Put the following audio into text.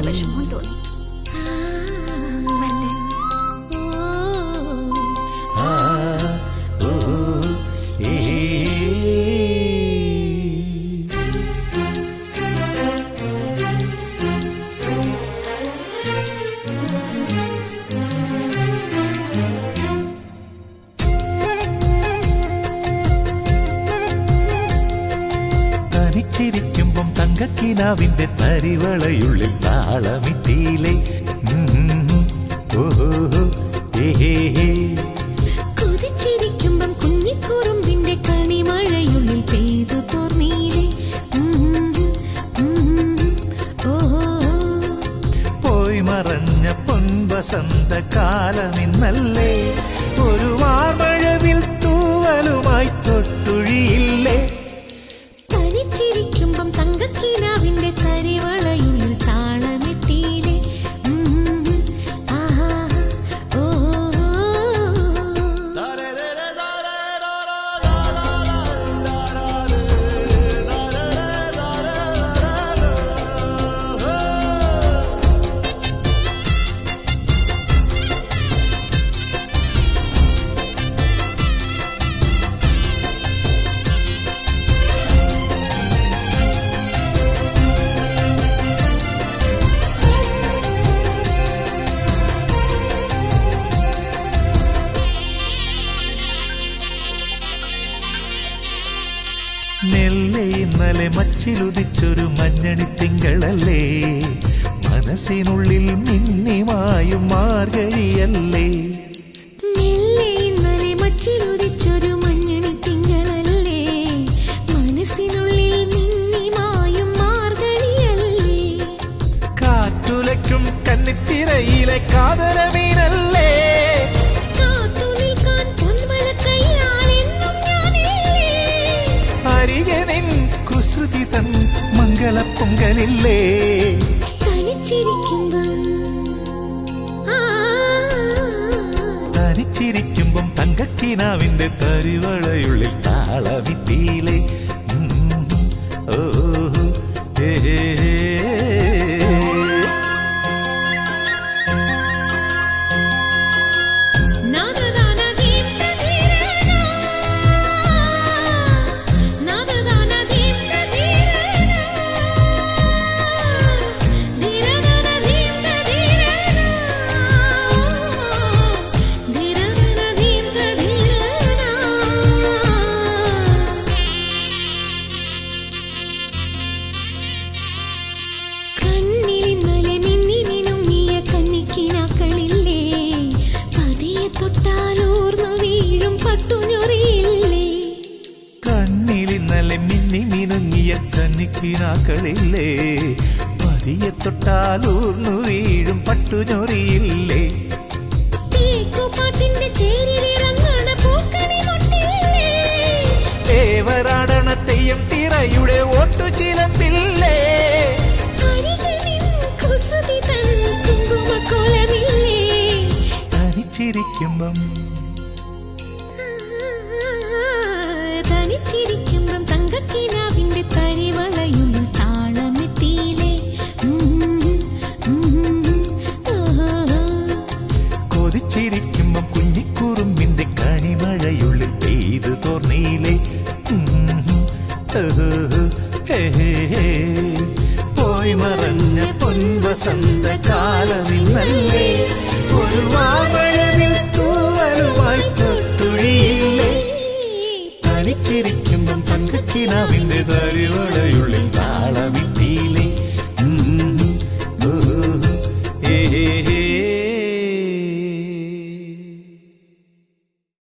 വിഷമം തോന്നി. ചിരിക്കുമ്പം തങ്കക്കിനാവിന്റെ തരിവളയുള്ളിൽ താളമിട്ടിയിലെ കൊതിച്ചിരിക്കുമ്പം കുഞ്ഞിക്കുറുമ്പിന്റെ കണിമഴയുള്ളിൽ പെയ്തു തോർന്നീലെ. പോയി മറഞ്ഞ പൊൻവസന്ത കാലമിന്നല്ലേ, ഒരു വാർമഴവിൽ തൂവലുമായി തൊട്ടുഴിയില്ലേ. ചിരിക്കുമ്പം തങ്കക്കിനാവിന്റെ തരിവളയുള്ളിൽ താളമിട്ടീലെ. നെല്ലെ ഇന്നലെ മച്ചിലുദിച്ചൊരു മഞ്ഞണി തിങ്കളല്ലേ, മനസ്സിനുള്ളിൽ മിന്നിമായും മാർഗഴിയല്ലേ. നെല്ലെ ഇന്നലെ മച്ചിലുദിച്ചൊരു മഞ്ഞണി തിങ്കളല്ലേ, മനസ്സിനുള്ളിൽ മിന്നിമായും മാർഗഴിയല്ലേ. കാറ്റുലയ്ക്കും കന്നിത്തിരയിലെ കാതരമീനല്ലേ, കുസൃതി തൻ മംഗളപ്പൊങ്കലില്ലേ. തനിച്ചിരിക്കുമ്പം തങ്കക്കിനാവിന്റെ തരിവളയുള്ളിൽ താളമിട്ടിയിലെ. ില്ലേ പതിയെ തൊട്ടാലൂർന്നു വീഴും പട്ടുഞൊറിയില്ലേ. ദേവരാടണ തെയ്യം തിറയുടെ ഓട്ടു ചിലമ്പില്ലേ. തനിച്ചിരിക്കുമ്പം തങ്കക്കിനാവിന്റെ തരിവളയുള്ളിൽ താളമിട്ടീലെ. കൊതിച്ചിരിക്കുമ്പം കുഞ്ഞിക്കുറുമ്പിന്റെ കണിമഴയുള്ളിൽ പെയ്തു തോർന്നീലെ. പോയി മറഞ്ഞ പൊൻവസന്ത കാലമിന്നല്ലേ, ഒരു വാർമഴവിൽ തൂവലുമായി തൊട്ടുഴിയില്ലേ. തനിച്ചിരിക്കുമ്പം തങ്കക്കിനാവിന്റെ തരിവളയുള്ളിൽ താളമിട്ടീലെ.